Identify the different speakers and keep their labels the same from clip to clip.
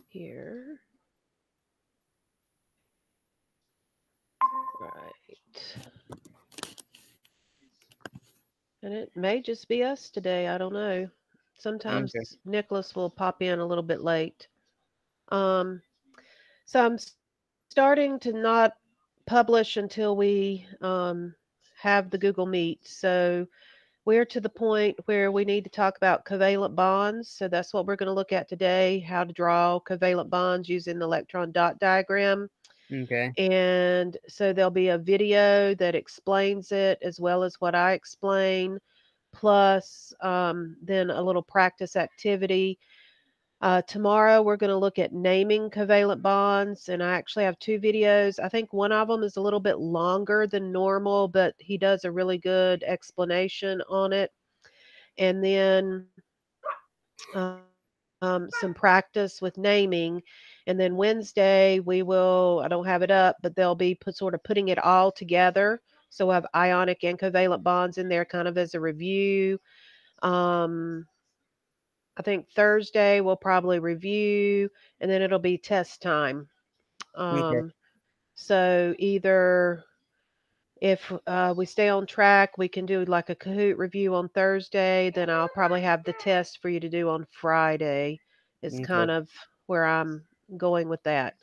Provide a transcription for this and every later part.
Speaker 1: Here. Right. And it may just be us today. I don't know.
Speaker 2: Okay.
Speaker 1: Sometimes Nicholas will pop in a little bit late. Um, so I'm starting to not publish until we have the Google Meet. So we're to the point where we need to talk about covalent bonds. So that's what we're going to look at today, how to draw covalent bonds using the electron dot diagram.
Speaker 2: Okay.
Speaker 1: And so there'll be a video that explains it as well as what I explain, plus then a little practice activity. Tomorrow, we're going to look at naming covalent bonds, and I actually have two videos. I think one of them is a little bit longer than normal, but he does a really good explanation on it. And then some practice with naming. And then Wednesday, I don't have it up, but they'll be sort of putting it all together. So we'll have ionic and covalent bonds in there kind of as a review. Um, I think Thursday we'll probably review, and then it'll be test time.
Speaker 2: Okay.
Speaker 1: Um, so either if we stay on track, we can do like a Kahoot review on Thursday. Then I'll probably have the test for you to do on Friday. Is
Speaker 2: Okay.
Speaker 1: kind of where I'm going with that.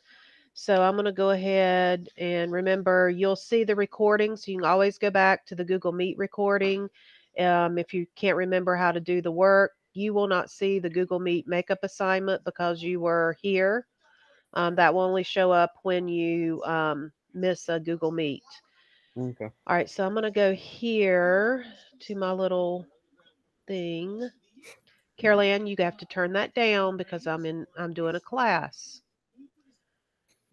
Speaker 1: So I'm going to go ahead and remember you'll see the recording. So you can always go back to the Google Meet recording. If you can't remember how to do the work, you will not see the Google Meet makeup assignment because you were here. That will only show up when you miss a Google Meet.
Speaker 2: Okay.
Speaker 1: All right, so I'm going to go here to my little thing. Carol Ann, you have to turn that down because I'm doing a class.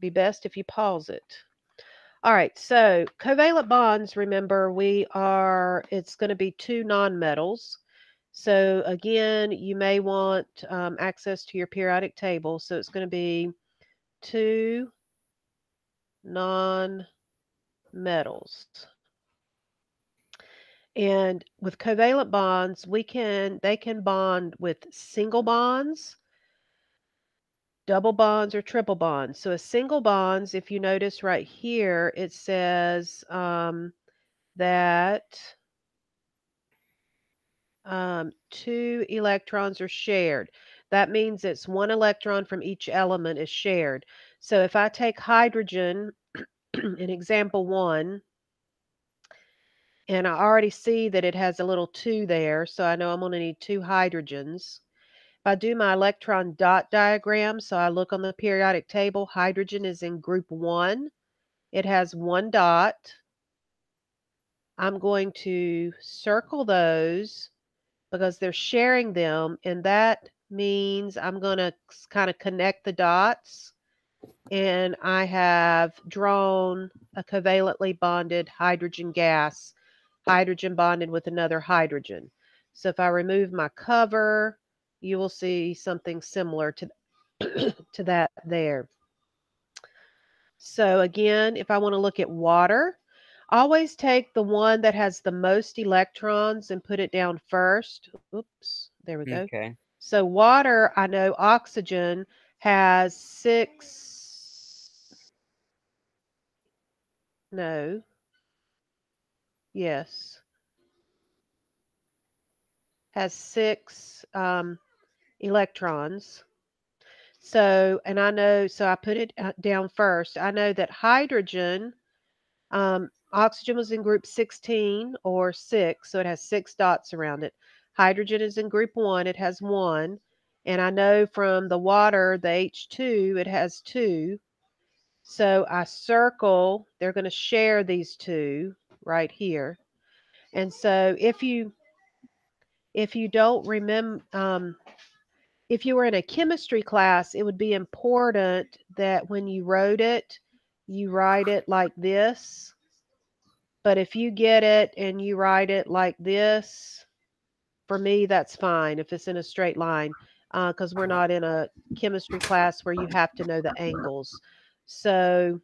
Speaker 1: Be best if you pause it. All right, so covalent bonds, remember, it's going to be two nonmetals. So again, you may want access to your periodic table. So it's going to be two nonmetals. And with covalent bonds, they can bond with single bonds, double bonds, or triple bonds. So a single bonds, if you notice right here, it says that two electrons are shared. That means it's one electron from each element is shared. So if I take hydrogen in example one, and I already see that it has a little two there, so I know I'm going to need two hydrogens. If I do my electron dot diagram, so I look on the periodic table, hydrogen is in group one. It has one dot. I'm going to circle those because they're sharing them, and that means I'm going to kind of connect the dots. And I have drawn a covalently bonded hydrogen gas, hydrogen bonded with another hydrogen. So if I remove my cover, you will see something similar to to that there. So again, if I want to look at water, always take the one that has the most electrons and put it down first. Oops, there we go.
Speaker 2: Okay.
Speaker 1: So water, I know oxygen has no, yes, has six electrons. So, and I know, so I put it down first. I know that hydrogen, oxygen was in group 16 or 6, so it has 6 dots around it. Hydrogen is in group 1, it has 1. And I know from the water, the H2, it has 2. So I circle, they're going to share these two right here. And so if you don't remember if you were in a chemistry class, it would be important that when you wrote it, you write it like this. But if you get it and you write it like this, for me, that's fine if it's in a straight line, because we're not in a chemistry class where you have to know the angles. So,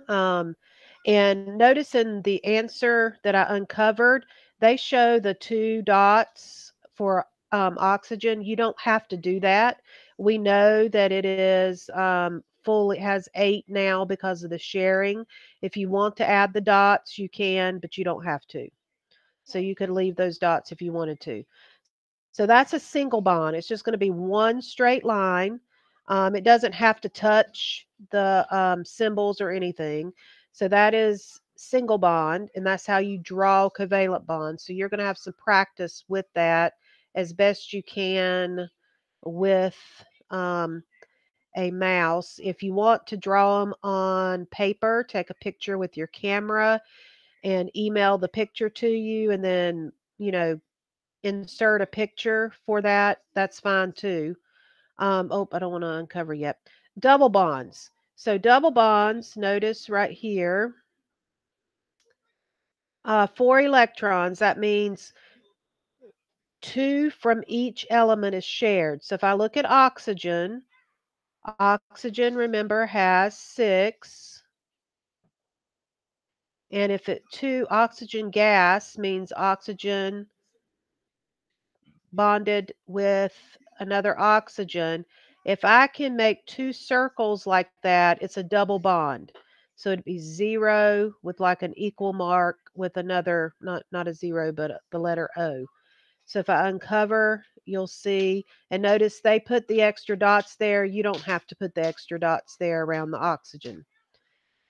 Speaker 1: um, and notice in the answer that I uncovered, they show the two dots for oxygen, you don't have to do that. We know that it is full, it has 8 now because of the sharing. If you want to add the dots, you can, but you don't have to. So you could leave those dots if you wanted to. So that's a single bond. It's just going to be one straight line. It doesn't have to touch the symbols or anything. So that is single bond, and that's how you draw covalent bonds. So you're going to have some practice with that as best you can with um, a mouse. If you want to draw them on paper, take a picture with your camera and email the picture to you, and then, insert a picture for that. That's fine too. Oh, I don't want to uncover yet. Double bonds. So double bonds, notice right here, 4 electrons. That means two from each element is shared. So if I look at oxygen, remember, has 6. And if it two, oxygen gas means oxygen bonded with another oxygen. If I can make two circles like that, it's a double bond. So it'd be 0 with like an equal mark with another, not a 0, but the letter O. So if I uncover, you'll see, and notice they put the extra dots there. You don't have to put the extra dots there around the oxygen.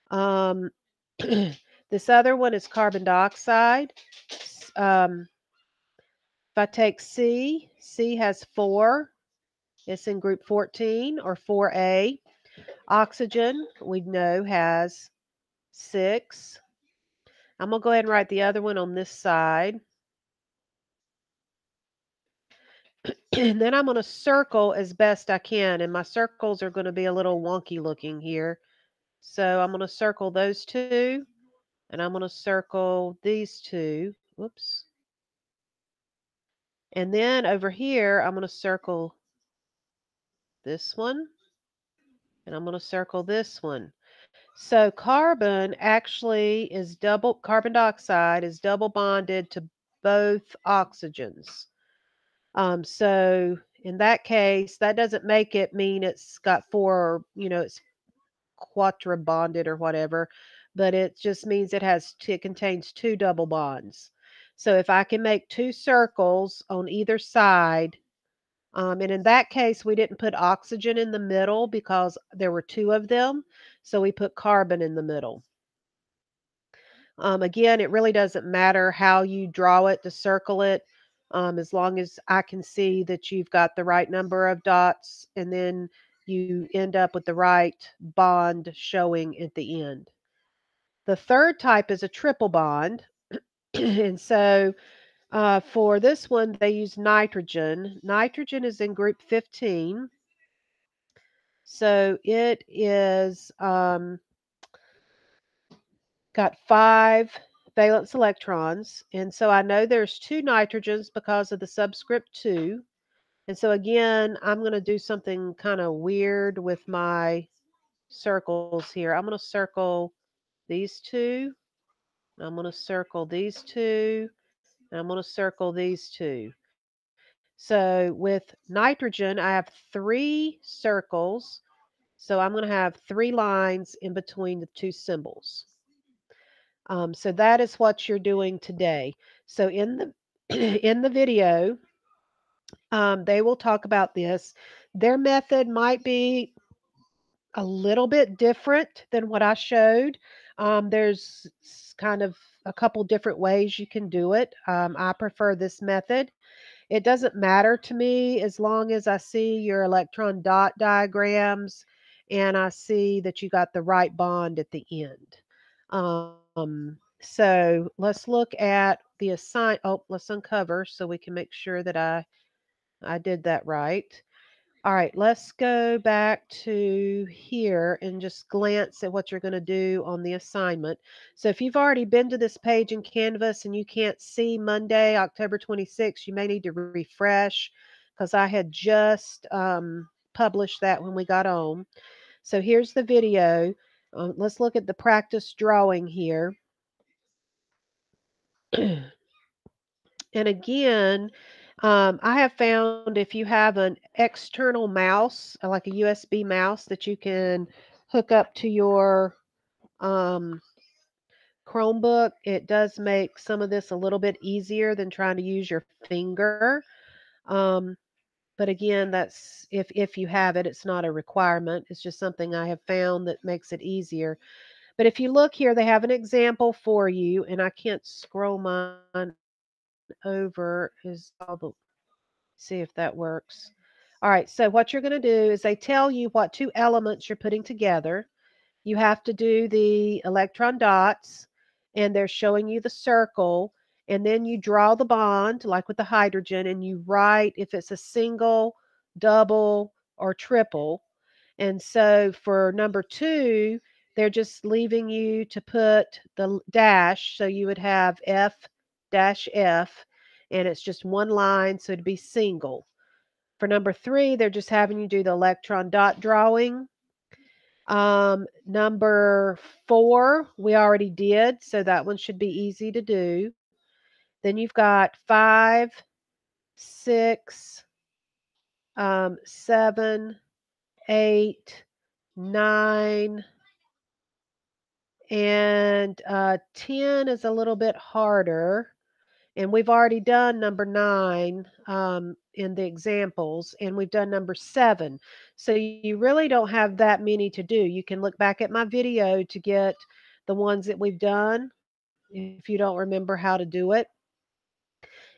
Speaker 1: Um, this other one is carbon dioxide. If I take C has 4. It's in group 14 or 4A. Oxygen, we know, has 6. I'm going to go ahead and write the other one on this side. And then I'm going to circle as best I can. And my circles are going to be a little wonky looking here. So I'm going to circle those two. And I'm going to circle these two. Whoops. And then over here, I'm going to circle this one. And I'm going to circle this one. So carbon dioxide is double bonded to both oxygens. So in that case, that doesn't make it mean it's got 4, it's quadra bonded or whatever, but it just means it contains 2 double bonds. So if I can make 2 circles on either side, and in that case, we didn't put oxygen in the middle because there were 2 of them. So we put carbon in the middle. Again, it really doesn't matter how you draw it to circle it, as long as I can see that you've got the right number of dots and then you end up with the right bond showing at the end. The third type is a triple bond. And so for this one, they use nitrogen. Nitrogen is in group 15. So it is got 5 valence electrons. And so I know there's 2 nitrogens because of the subscript 2. And so again, I'm going to do something kind of weird with my circles here. I'm going to circle these 2. I'm going to circle these 2. And I'm going to circle these 2. So with nitrogen, I have 3 circles. So I'm going to have 3 lines in between the 2 symbols. So that is what you're doing today. So in the in the video, they will talk about this. Their method might be a little bit different than what I showed. There's kind of a couple different ways you can do it. I prefer this method. It doesn't matter to me as long as I see your electron dot diagrams and I see that you got the right bond at the end. So let's look at the let's uncover so we can make sure that I did that right. All right, let's go back to here and just glance at what you're going to do on the assignment. So if you've already been to this page in Canvas and you can't see Monday, October 26th, you may need to refresh because I had just published that when we got on. So here's the video. Let's look at the practice drawing here. And again, I have found if you have an external mouse, like a USB mouse that you can hook up to your um, Chromebook, it does make some of this a little bit easier than trying to use your finger. Um, but again, that's if you have it, it's not a requirement. It's just something I have found that makes it easier. But if you look here, they have an example for you, and I can't scroll mine over is all the see if that works. All right, so what you're going to do is they tell you what two elements you're putting together. You have to do the electron dots, and they're showing you the circle, and then you draw the bond, like with the hydrogen, and you write if it's a single, double, or triple. And so for number two, they're just leaving you to put the dash. So you would have F dash F, and it's just one line, so it'd be single. For number three, they're just having you do the electron dot drawing. Number four, we already did, so that one should be easy to do. Then you've got five, six, seven, eight, nine, and 10 is a little bit harder. And we've already done number nine in the examples, and we've done number seven. So you really don't have that many to do. You can look back at my video to get the ones that we've done if you don't remember how to do it.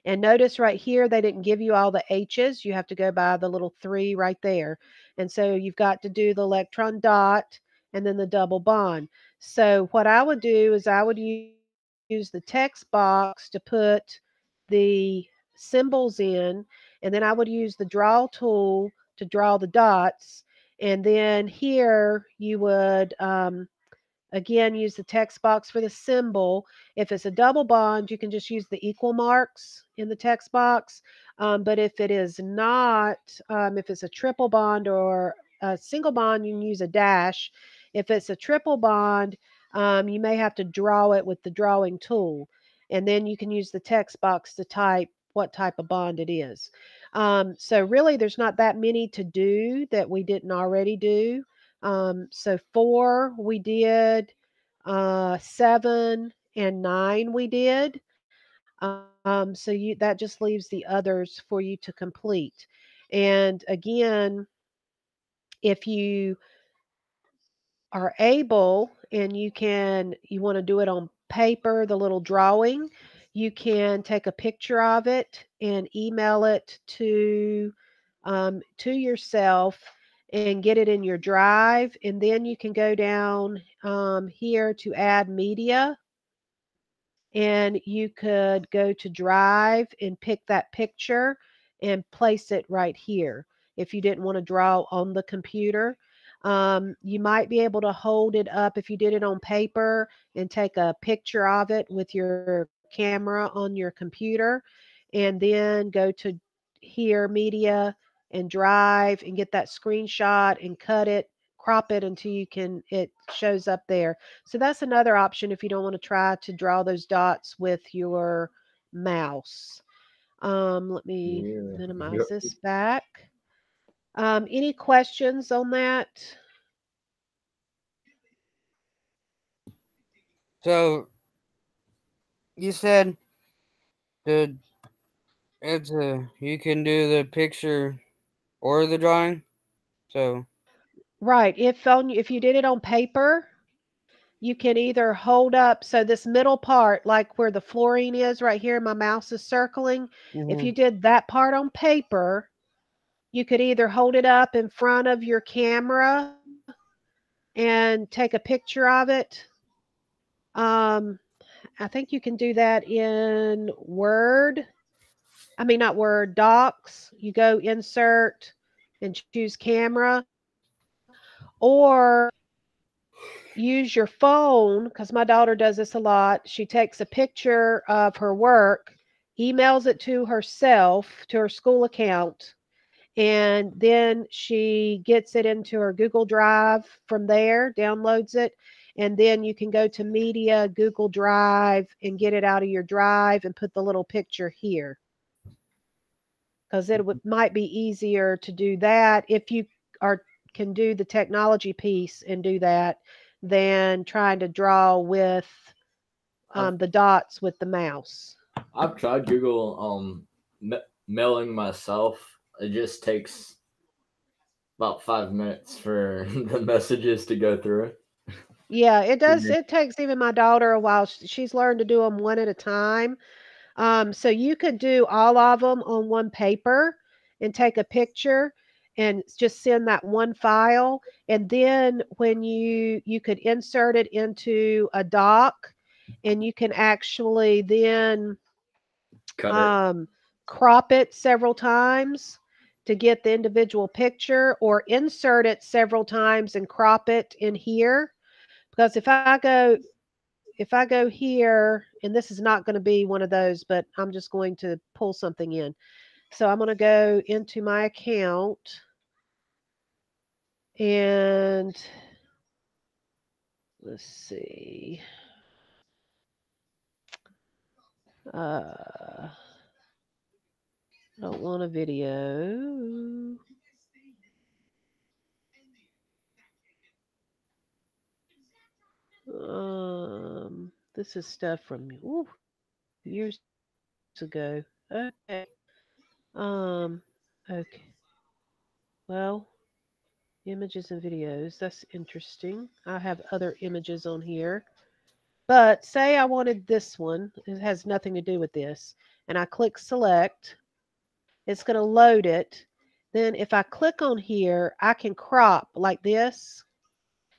Speaker 1: And notice right here, they didn't give you all the H's. You have to go by the little three right there. And so you've got to do the electron dot and then the double bond. So what I would do is I would use the text box to put the symbols in, and then I would use the draw tool to draw the dots. And then here you would again, use the text box for the symbol. If it's a double bond, you can just use the equal marks in the text box. But if it is not, if it's a triple bond or a single bond, you can use a dash. If it's a triple bond, you may have to draw it with the drawing tool. And then you can use the text box to type what type of bond it is. So, really, there's not that many to do that we didn't already do. So four we did, seven and nine we did. So that just leaves the others for you to complete. And again, if you are able and you want to do it on paper, the little drawing, you can take a picture of it and email it to yourself and get it in your drive, and then you can go down here to add media, and you could go to drive and pick that picture and place it right here if you didn't want to draw on the computer. You might be able to hold it up if you did it on paper and take a picture of it with your camera on your computer, and then go to here media and drive and get that screenshot and cut it, crop it until you can it shows up there. So that's another option if you don't want to try to draw those dots with your mouse. Let me
Speaker 2: Yeah.
Speaker 1: minimize
Speaker 2: Yep.
Speaker 1: this back. Any questions on that?
Speaker 2: So you said the it's a you can do the picture or the drawing. So
Speaker 1: Right. If you did it on paper, you can either hold up so this middle part, like where the fluorine is right here, my mouse is circling. If
Speaker 2: hmm
Speaker 1: you did that part on paper, you could either hold it up in front of your camera and take a picture of it. Um, I think you can do that in Word. I mean, not Word, Docs. You go insert and choose camera, or use your phone, because my daughter does this a lot. She takes a picture of her work, emails it to herself, to her school account, and then she gets it into her Google Drive from there, downloads it, and then you can go to Media, Google Drive, and get it out of your drive and put the little picture here. because might be easier to do that if you are can do the technology piece and do that than trying to draw with
Speaker 3: I've
Speaker 1: the dots with the mouse.
Speaker 3: I've tried Google mailing myself. It just takes about 5 minutes for the messages to go through.
Speaker 1: Yeah, it does.
Speaker 3: Mhm.
Speaker 1: It takes even my daughter a while. She's learned to do them one at a time. So you could do all of them on one paper and take a picture and just send that one file. And then when you could insert it into a doc, and you can actually then
Speaker 3: Cut it.
Speaker 1: um, crop it several times to get the individual picture, or insert it several times and crop it in here. Because if I go here, and this is not going to be one of those, but I'm just going to pull something in. So I'm going to go into my account and let's see. I don't want a video. This is stuff from years ago. Okay. Um, okay. Well, images and videos. That's interesting. I have other images on here. But say I wanted this one, it has nothing to do with this, and I click select, it's going to load it. Then if I click on here, I can crop like this.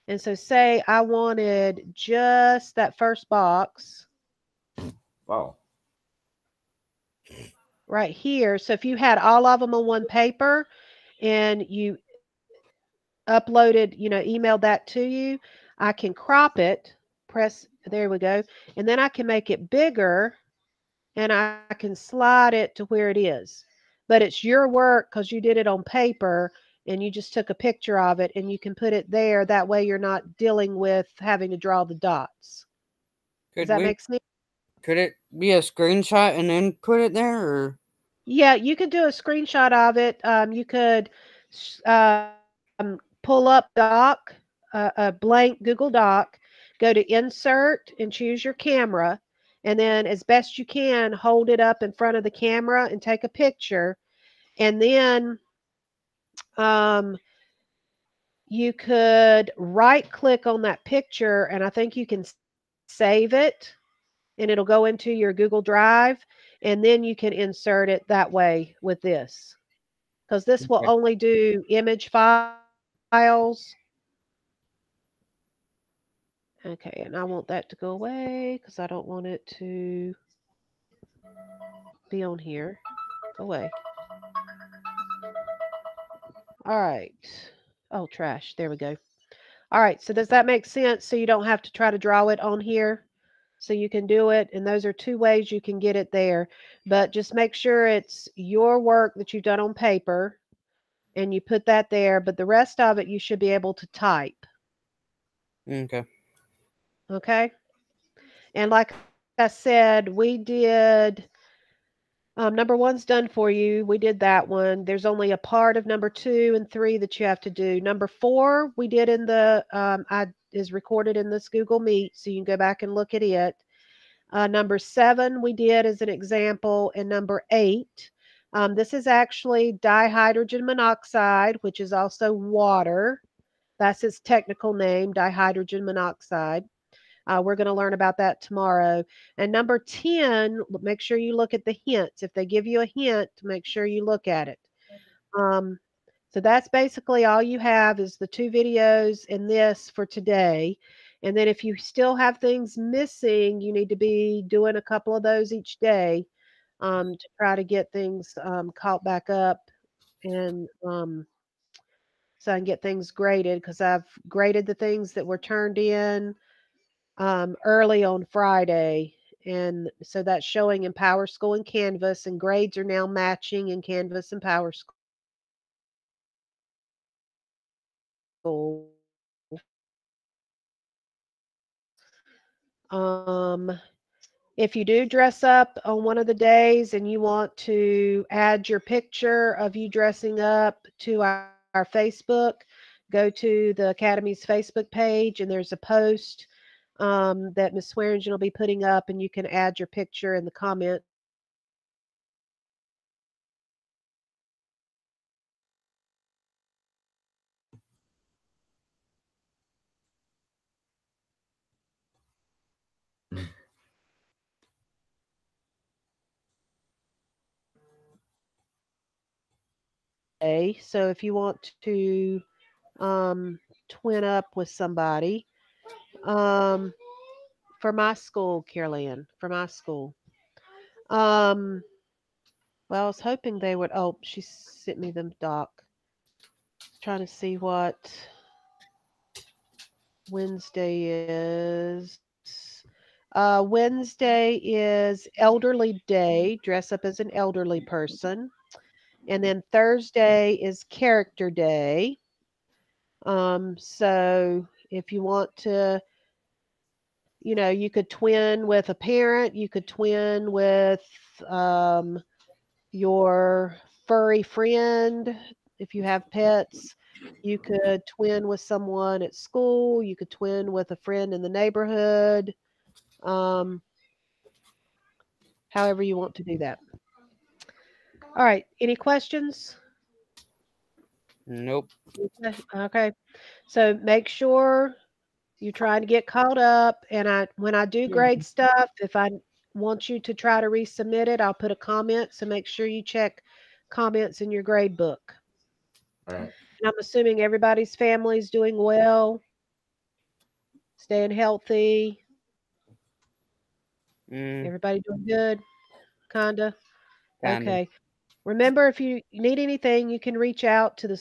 Speaker 1: And so say I wanted just that first box
Speaker 3: Wow.
Speaker 1: right here. So if you had all of them on one paper and you uploaded, emailed that to you, I can crop it, press, there we go. And then I can make it bigger and I can slide it to where it is. But it's your work because you did it on paper and you just took a picture of it and you can put it there. That way you're not dealing with having to draw the dots. Does
Speaker 2: Could
Speaker 1: that
Speaker 2: we?
Speaker 1: make sense?
Speaker 2: Could it be a screenshot and then put it there, or
Speaker 1: Yeah, you could do a screenshot of it. You could pull up doc, a blank Google Doc, go to insert and choose your camera. And then, as best you can, hold it up in front of the camera and take a picture. And then um, you could right click on that picture, and I think you can save it, and it'll go into your Google Drive, and then you can insert it that way with this, because this will
Speaker 2: okay?
Speaker 1: only do image files. Okay, and I want that to go away because I don't want it to be on here. Go away. All right. Oh, trash. There we go. All right. So does that make sense? So you don't have to try to draw it on here. So you can do it. And those are two ways you can get it there. But just make sure it's your work that you've done on paper and you put that there. But the rest of it, you should be able to type.
Speaker 2: Okay.
Speaker 1: Okay. And like I said, we did number one's done for you. We did that one. There's only a part of number two and three that you have to do. Number four, we did in the, I is recorded in this Google Meet, so you can go back and look at it. Number seven, we did as an example. And number eight, this is actually dihydrogen monoxide, which is also water. That's its technical name, dihydrogen monoxide. We're going to learn about that tomorrow. And number 10, make sure you look at the hints. If they give you a hint, make sure you look at it. Um, so that's basically all you have is the two videos and this for today. And then if you still have things missing, you need to be doing a couple of those each day to try to get things caught back up and so I can get things graded because I've graded the things that were turned in early on Friday. And so that's showing in Power School and Canvas, and grades are now matching in Canvas and Power School. Um, If you do dress up on one of the days and you want to add your picture of you dressing up to our Facebook, go to the Academy's Facebook page and there's a post that Miss Swearingen will be putting up, and you can add your picture in the comments and we can repost it. So if you want to twin up with somebody, um, for my school, Carolyn, for my school. Um, well, I was hoping they would. Oh, she sent me them doc. Trying to see what Wednesday is. Wednesday is Elderly Day. Dress up as an elderly person. And then Thursday is Character Day. So if you want to, you could twin with a parent, you could twin with um, your furry friend if you have pets. You could twin with someone at school. You could twin with a friend in the neighborhood. Um, however you want to do that. All right. Any questions?
Speaker 2: Nope.
Speaker 1: Okay. So make sure you're trying to get caught up. And when I do grade stuff, if I want you to try to resubmit it, I'll put a comment. So make sure you check comments in your grade book.
Speaker 3: All right.
Speaker 1: And I'm assuming everybody's family is doing well, staying healthy.
Speaker 2: Mm,
Speaker 1: Everybody doing good, kinda.
Speaker 2: kind of.
Speaker 1: Okay. Remember, if you need anything, you can reach out to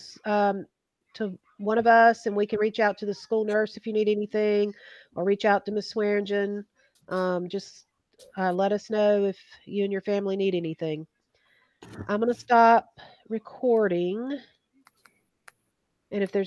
Speaker 1: to one of us, and we can reach out to the school nurse if you need anything, or reach out to Miss Swearingen. Just let us know if you and your family need anything. I'm gonna stop recording, and if there's